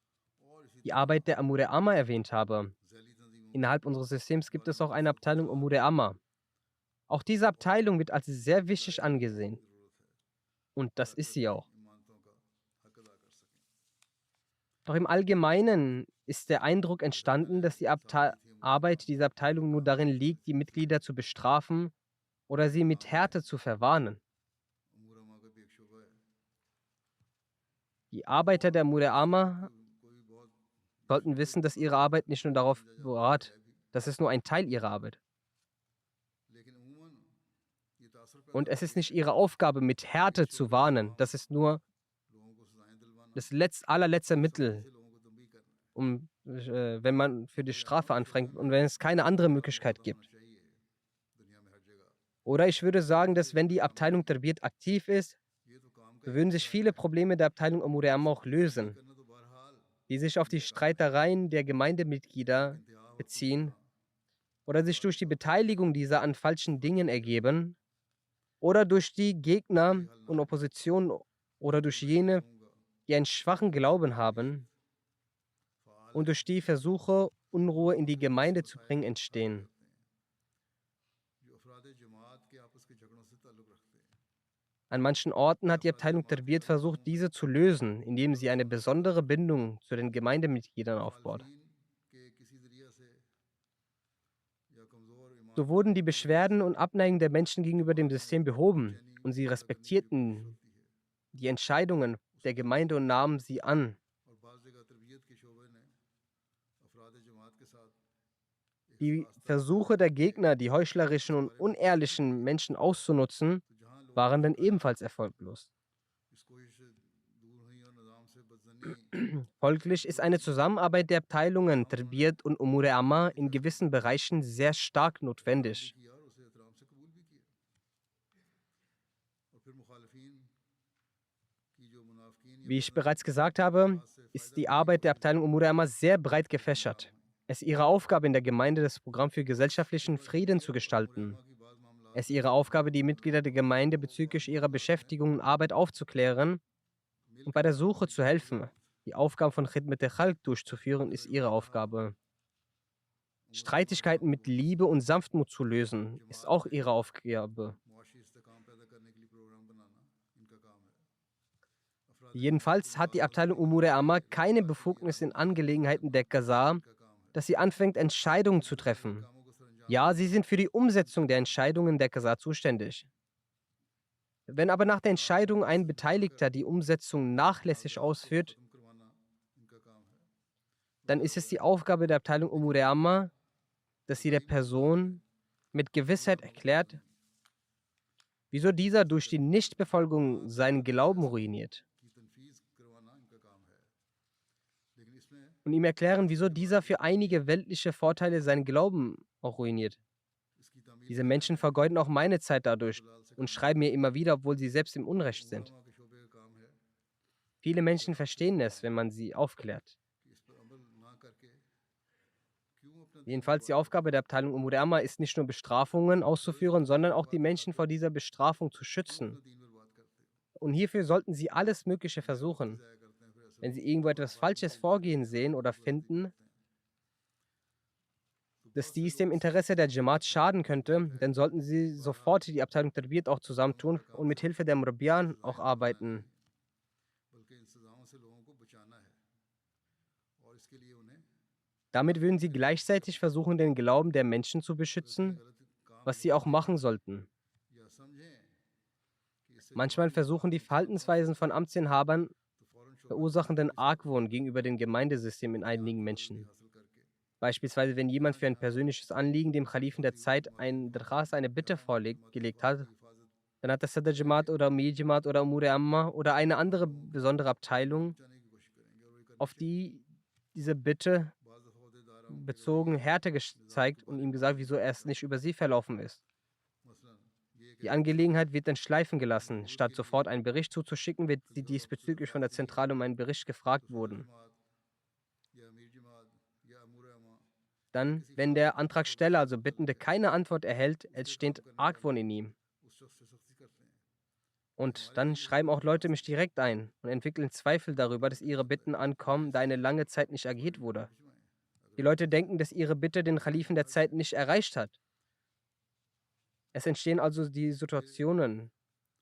और इसी die तरह Arbeit der Amure Amma erwähnt habe, झैली तंजीमों की innerhalb unseres Systems gibt es auch मुखालफत eine से Abteilung बचाव Amure Amma. Auch diese और Abteilung wird als sehr wichtig हिदायत की angesehen. ज़रूरत है Und das ताकि ist sie अपनी auch. इमानतों का हक अदा कर सकें Doch im Allgemeinen ist der Eindruck देखा entstanden, जाए dass die सारी थी अमूर Arbeit dieser Abteilung nur darin नाकामयाब liegt, साबित die हुई Mitglieder zu bestrafen oder sie mit नाकाम Härte zu verwarnen. अमूर का भी एक शोबा है Die Arbeiter और der Amure इस खिदमत Amma को भी बहुत sollten मुश्किल wissen, dass और ihre Arbeit nicht nur darauf समझा जाता beruht, है भी das ist nur ein Teil ihrer Arbeit. लेकिन अमूमन ये तासर पैदा Und es होती ist nicht है ihre Aufgabe, mit कि Härte इस zu शोबे का warnen. काम Das ist nur लोगों को सजाएं दिलवाना das allerletzte और सख्ती Mittel, से लोगों को तंबीह करना है wenn man für die ये अहम Strafe शोबों anfängt und में wenn es keine andere इनका Möglichkeit मुहावरा होना gibt. चाहिए दुनिया में हर जगह Oder ich würde कि sagen, ऐसे dass wenn die काम Abteilung Tarbiyat aktiv ist, ये तो काम का so एक würden sich हिस्सा viele है Probleme der Abteilung Amure Amma auch सख्ती से तंबीह lösen, करना तो बहरहाल die sich auf die इनका काम है Streitereien der एक Gemeindemitglieder इंतहा और beziehen पूछना oder sich durch वाजिब die तौर पर Beteiligung dieser an falschen सफाई Dingen की जाए ergeben oder durch die Gegner कोई हल ना und हो Opposition oder तो durch मैं jene, कहूँगा die einen schwachen Glauben जमाती haben फ़ाल und है durch die Versuche, Unruhe in और die वो ऐसे Gemeinde zu मसाइल bringen, हल entstehen. करते हैं जो अफराद जमात के आपस के झगड़ों से ताल्लुक़ रखते हैं An manchen Orten या hat die अफराद Abteilung जमात के Tarbiyat versucht, दरमियान diese zu lösen, indem sie eine तनाज़ुर besondere Bindung zu den Gemeindemitgliedern aufbaut. मुखालफीन के किसी ज़रिया से या कमज़ोर So ईमान wurden वालों die के ज़रिए Beschwerden से und Abneigung der Menschen gegenüber dem जमात में System behoben बेचैनी und sie पैदा करने की भी कोशिश respektierten होती है die Entscheidungen der Gemeinde und nahmen sie an. Die Versuche der Gegner, die heuchlerischen und unehrlichen Menschen auszunutzen, waren dann ebenfalls erfolglos. Folglich ist eine Zusammenarbeit der Abteilungen Tarbiyat und Umur Amma in gewissen Bereichen sehr stark notwendig. Wie ich bereits gesagt habe, ist die Arbeit der Abteilung Umur Amma sehr breit gefächert. Es ist ihre Aufgabe in der Gemeinde, das Programm für gesellschaftlichen Frieden zu gestalten. Es ist ihre Aufgabe, die Mitglieder der Gemeinde bezüglich ihrer Beschäftigung und Arbeit aufzuklären und bei der Suche zu helfen. Die Aufgabe von Khidmat al-Khalq durchzuführen, ist ihre Aufgabe. Streitigkeiten mit Liebe und Sanftmut zu lösen, ist auch ihre Aufgabe. Jedenfalls hat die Abteilung Umur Amma keine Befugnis in Angelegenheiten der Qaza, dass sie anfängt, Entscheidungen zu treffen. Ja, sie sind für die Umsetzung der Entscheidungen der Qaza zuständig. Wenn aber nach der Entscheidung ein Beteiligter die Umsetzung nachlässig ausführt, dann ist es die Aufgabe der Abteilung Umur Amma, dass sie der Person mit Gewissheit erklärt, wieso dieser durch die Nichtbefolgung seinen Glauben ruiniert. Und ihm erklären, wieso dieser für einige weltliche Vorteile seinen Glauben auch ruiniert. Diese Menschen vergeuden auch meine Zeit dadurch und schreiben mir immer wieder, obwohl sie selbst im Unrecht sind. Viele Menschen verstehen es, wenn man sie aufklärt. Jedenfalls die Aufgabe der Abteilung Umur Amma ist nicht nur Bestrafungen auszuführen, sondern auch die Menschen vor dieser Bestrafung zu schützen. Und hierfür sollten sie alles Mögliche versuchen. Wenn sie irgendwo etwas Falsches vorgehen sehen oder finden, dass dies dem Interesse der Jamaat schaden könnte, dann sollten sie sofort die Abteilung Tarbiyat auch zusammentun und mit Hilfe der Murabbiyan auch arbeiten. Damit würden sie gleichzeitig versuchen, den Glauben der Menschen zu beschützen, was sie auch machen sollten. Manchmal versuchen die Verhaltensweisen von Amtsinhabern verursachenden Argwohn gegenüber dem Gemeindesystem in einigen Menschen. Beispielsweise, wenn jemand für ein persönliches Anliegen dem Khalifen der Zeit ein Darkhas, eine Bitte vorgelegt hat, dann hat der Sadr Jamaat oder Mir Jamaat oder Umur Amma oder eine andere besondere Abteilung auf diese Bitte bezogen Härte gezeigt und ihm gesagt, wieso er es nicht über sie verlaufen ist. Die Angelegenheit wird dann schleifen gelassen. Statt sofort einen Bericht zuzuschicken, wird sie diesbezüglich von der Zentrale um einen Bericht gefragt wurden. Dann, wenn der Antragsteller, also Bittende, keine Antwort erhält, entsteht Argwohn in ihm. Und dann schreiben auch Leute mich direkt ein und entwickeln Zweifel darüber, dass ihre Bitten ankommen, da eine lange Zeit nicht agiert wurde. Die Leute denken, dass ihre Bitte den Khalifen der Zeit nicht erreicht hat. Es entstehen also die Situationen,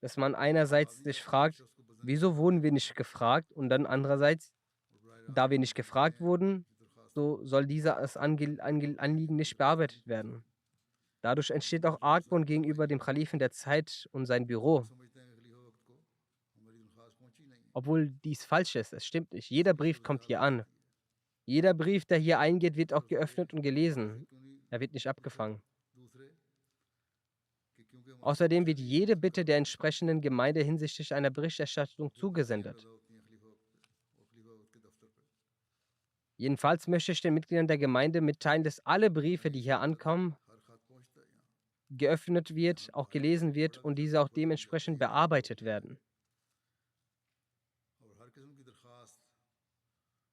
dass man einerseits sich fragt, wieso wurden wir nicht gefragt? Und dann andererseits, da wir nicht gefragt wurden, so soll dieses Anliegen nicht bearbeitet werden. Dadurch entsteht auch Argwohn gegenüber dem Khalifen der Zeit und sein Büro. Obwohl dies falsch ist, es stimmt nicht. Jeder Brief kommt hier an. Jeder Brief, der hier eingeht, wird auch geöffnet und gelesen. Er wird nicht abgefangen. Außerdem wird jede Bitte der entsprechenden Gemeinde hinsichtlich einer Berichterstattung zugesendet. Jedenfalls möchte ich den Mitgliedern der Gemeinde mitteilen, dass alle Briefe, die hier ankommen, geöffnet wird, auch gelesen wird und diese auch dementsprechend bearbeitet werden.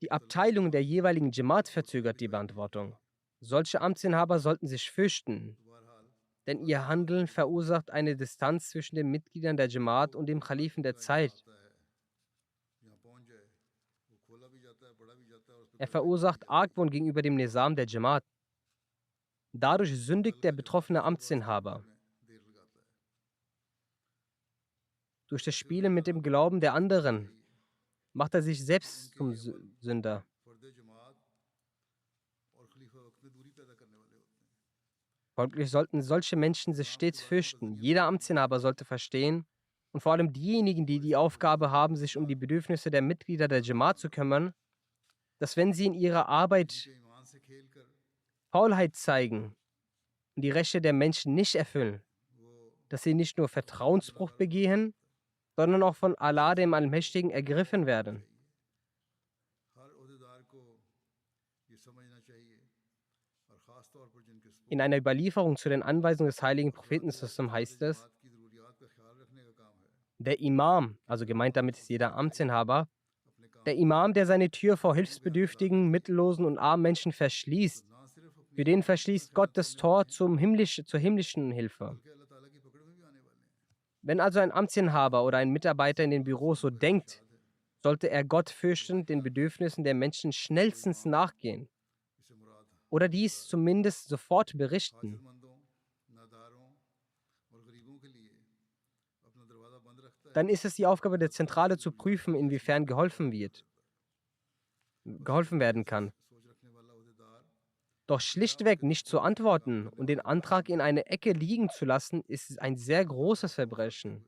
Die Abteilung der jeweiligen Jamaat verzögert die Beantwortung. Solche Amtsinhaber sollten sich fürchten, denn ihr Handeln verursacht eine Distanz zwischen den Mitgliedern der Jamaat und dem Khalifen der Zeit. Er verursacht Argwohn gegenüber dem Nizam der Jamaat. Dadurch sündigt der betroffene Amtsinhaber. Durch das Spielen mit dem Glauben der anderen macht er sich selbst zum Sünder. Folglich sollten solche Menschen sich stets fürchten. Jeder Amtsinhaber sollte verstehen, und vor allem diejenigen, die die Aufgabe haben, sich um die Bedürfnisse der Mitglieder der Jamaat zu kümmern, dass wenn sie in ihrer Arbeit Faulheit zeigen und die Rechte der Menschen nicht erfüllen, dass sie nicht nur Vertrauensbruch begehen, sondern auch von Allah dem Allmächtigen ergriffen werden. In einer Überlieferung zu den Anweisungen des heiligen Propheten heißt es, der Imam, also gemeint damit ist jeder Amtsinhaber, der Imam, der seine Tür vor hilfsbedürftigen, mittellosen und armen Menschen verschließt, für den verschließt Gott das Tor zur himmlischen Hilfe. Wenn also ein Amtsinhaber oder ein Mitarbeiter in den Büros so denkt, sollte er Gott fürchtend den Bedürfnissen der Menschen schnellstens nachgehen oder dies zumindest sofort berichten. Dann ist es die Aufgabe der Zentrale zu prüfen, inwiefern geholfen werden kann. Doch schlichtweg nicht zu antworten und den Antrag in eine Ecke liegen zu lassen, ist ein sehr großes Verbrechen.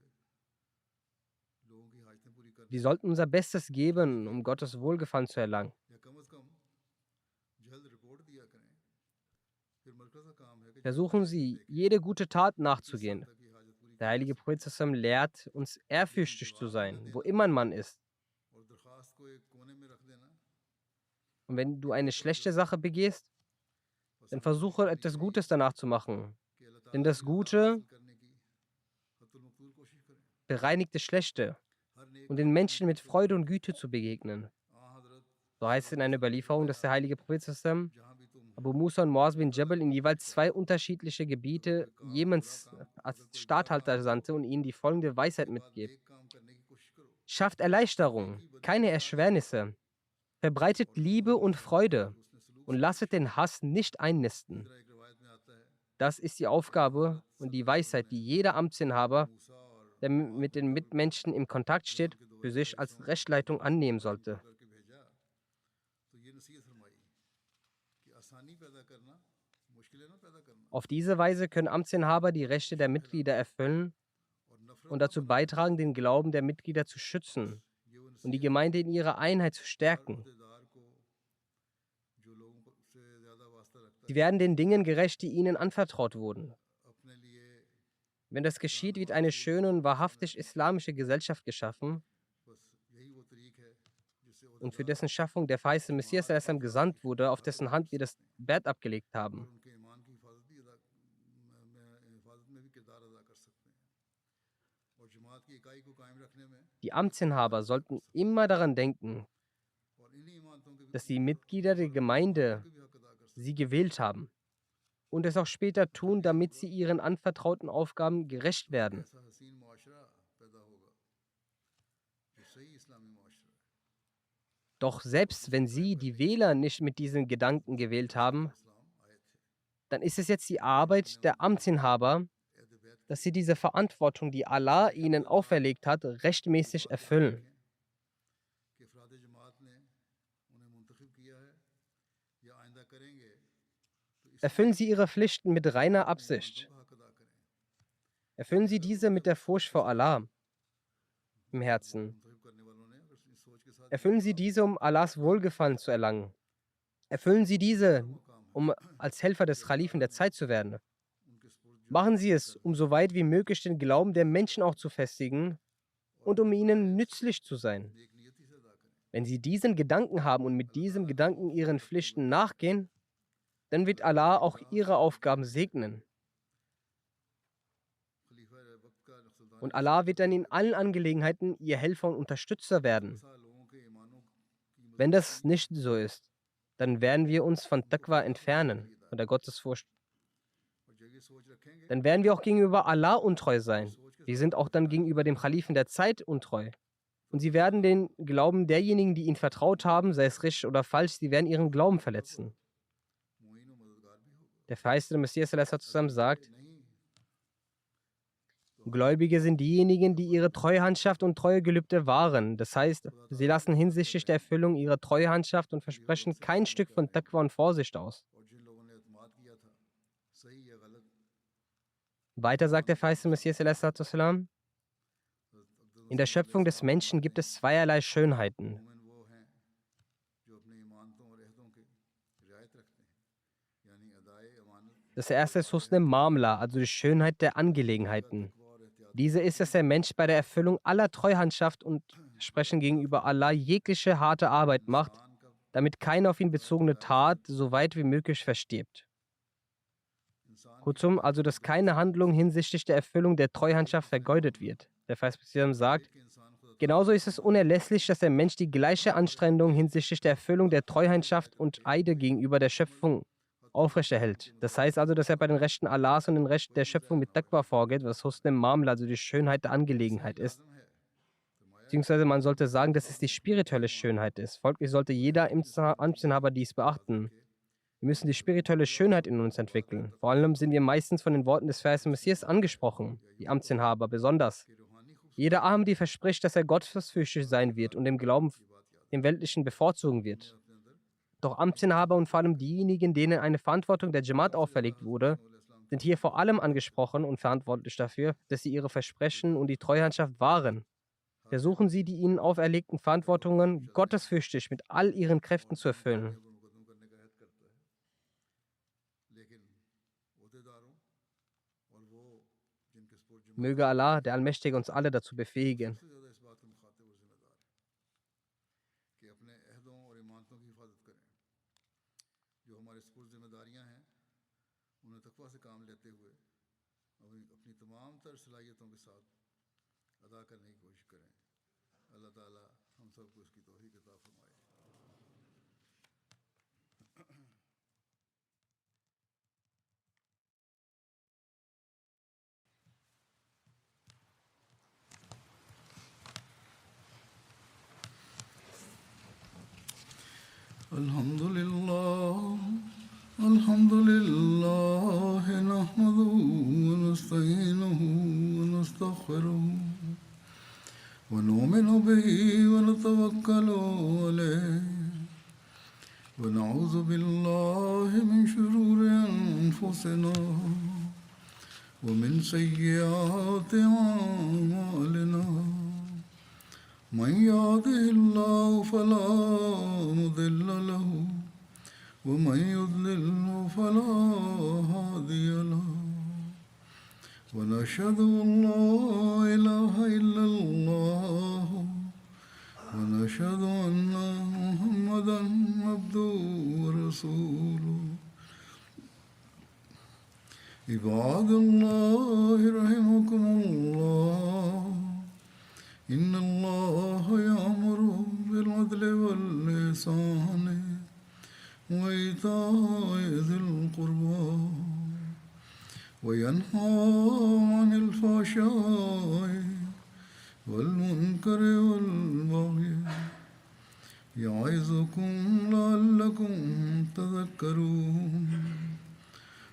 Wir sollten unser Bestes geben, um Gottes Wohlgefallen zu erlangen. Versuchen Sie, jede gute Tat nachzugehen. Der heilige Prophet lehrt uns, ehrfürchtig zu sein, wo immer man ist. Und wenn du eine schlechte Sache begehst, dann versuche etwas Gutes danach zu machen. Denn das Gute bereinigt das Schlechte und den Menschen mit Freude und Güte zu begegnen. So heißt es in einer Überlieferung, dass der heilige Prophet Abu Musa und Muaz bin Jabal in jeweils 2 unterschiedliche Gebiete Jemens als Statthalter sandte und ihnen die folgende Weisheit mitgibt. Schafft Erleichterung, keine Erschwernisse. Verbreitet Liebe und Freude und lasset den Hass nicht einnisten. Das ist die Aufgabe und die Weisheit, die jeder Amtsinhaber, der mit den Mitmenschen im Kontakt steht, für sich als Rechtsleitung annehmen sollte. Auf diese Weise können Amtsinhaber die Rechte der Mitglieder erfüllen und dazu beitragen, den Glauben der Mitglieder zu schützen und die Gemeinde in ihrer Einheit zu stärken. Sie werden den Dingen gerecht, die ihnen anvertraut wurden. Wenn das geschieht, wird eine schöne und wahrhaftig islamische Gesellschaft geschaffen und für dessen Schaffung der verheißene Messias gesandt wurde, auf dessen Hand wir das Bett abgelegt haben. Die Amtsinhaber sollten immer daran denken, dass die Mitglieder der Gemeinde sie gewählt haben und es auch später tun, damit sie ihren anvertrauten Aufgaben gerecht werden. Doch selbst wenn sie, die Wähler, nicht mit diesen Gedanken gewählt haben, dann ist es jetzt die Arbeit der Amtsinhaber, dass sie diese Verantwortung, die Allah ihnen auferlegt hat, rechtmäßig erfüllen. Erfüllen Sie Ihre Pflichten mit reiner Absicht. Erfüllen Sie diese mit der Furcht vor Allah im Herzen. Erfüllen Sie diese, um Allahs Wohlgefallen zu erlangen. Erfüllen Sie diese, um als Helfer des Khalifen der Zeit zu werden. Machen Sie es, um so weit wie möglich den Glauben der Menschen auch zu festigen und um ihnen nützlich zu sein. Wenn Sie diesen Gedanken haben und mit diesem Gedanken Ihren Pflichten nachgehen, dann wird Allah auch Ihre Aufgaben segnen. Und Allah wird dann in allen Angelegenheiten Ihr Helfer und Unterstützer werden. Wenn das nicht so ist, dann werden wir uns von Taqwa entfernen, von der Gottesfurcht. Dann werden wir auch gegenüber Allah untreu sein. Wir sind auch dann gegenüber dem Khalifen der Zeit untreu. Und sie werden den Glauben derjenigen, die ihnen vertraut haben, sei es richtig oder falsch, sie werden ihren Glauben verletzen. Der verheißene Messias zusammen sagt, Gläubige sind diejenigen, die ihre Treuhandschaft und Treuegelübde wahren. Das heißt, sie lassen hinsichtlich der Erfüllung ihrer Treuhandschaft und versprechen kein Stück von Taqwa und Vorsicht aus. Weiter sagt der verheißene Messias, In der Schöpfung des Menschen gibt es zweierlei Schönheiten. मोमिन वो हैं जो अपनी इमानतों और अहदों की रियायत रखते हैं, यानी अदाए अमानत Das erste ist Husn Mamla, also die Schönheit der Angelegenheiten. तकवा और एहतियात Diese ist, dass der Mensch bei der Erfüllung aller Treuhandschaft und Versprechen gegenüber Allah jegliche harte Arbeit macht, इंसान का damit keine auf ihn bezogene Tat so weit wie möglich verstirbt. इंसान Kurzum, also dass keine Handlung hinsichtlich der Erfüllung der Treuhandschaft vergeudet wird. Der Vers sagt, के इंसान खुद genauso ist es unerlässlich, dass der Mensch die gleiche Anstrengung hinsichtlich der Erfüllung der Treuhandschaft und Eide gegenüber der Schöpfung aufrechterhält. Das heißt also, dass er bei den Rechten Allahs und den Rechten der Schöpfung mit Taqwa vorgeht, was Husn al-Mamla, also die Schönheit der Angelegenheit ist. Beziehungsweise man sollte sagen, dass es die spirituelle Schönheit ist. Folglich sollte jeder Amtsinhaber dies beachten. Wir müssen die spirituelle Schönheit in uns entwickeln. Vor allem sind wir meistens von den Worten des Verses Messias angesprochen, die Amtsinhaber besonders. Jeder Ahmadi verspricht, dass er gottesfürchtig sein wird und im Glauben dem Weltlichen bevorzugen wird. Doch Amtsinhaber und vor allem diejenigen, denen eine Verantwortung der Jamaat auferlegt wurde, sind hier vor allem angesprochen und verantwortlich dafür, dass sie ihre Versprechen und die Treuhandschaft wahren. Versuchen Sie, die ihnen auferlegten Verantwortungen gottesfürchtig mit all ihren Kräften zu erfüllen. लेकिन ओहदेदारों और वो जिनके सपोर्ट जुम्मा Möge Allah, der Allmächtige, uns alle dazu befähigen. सबसे ज़्यादा इस बात के मुखातिब और जिम्मेदार है कि अपने अहदों और ईमानतों की हिफाजत करें। जो हमारे सपोर्ट जिम्मेदारियां हैं उन्हें तकवा से काम लेते हुए अपनी तमाम तर सलाहियतों के साथ अदा करने की कोशिश करें। अल्लाह ताला हम सबको इसकी तौफीक अता फरमाए। الحمد لله الحمد لله نحمده ونستعينه ونستغفره ونؤمن به ونتوكل عليه ونعوذ بالله من شرور أنفسنا ومن سيئات أعمالنا من يهده الله فلا مضل له ومن يضلل فلا هادي له ونشهد أن لا إله إلا الله ونشهد أن محمدا عبده ورسوله عباد الله رحمكم الله إن الله يأمر بالعدل والإحسان وإيتاء ذي القربى وينهى عن الفحشاء والمنكر والبغي يعظكم لعلكم تذكرون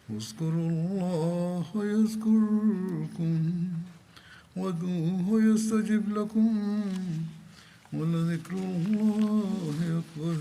اذكروا الله يذكركم وادعوه يستجب لكم ولذكر الله أكبر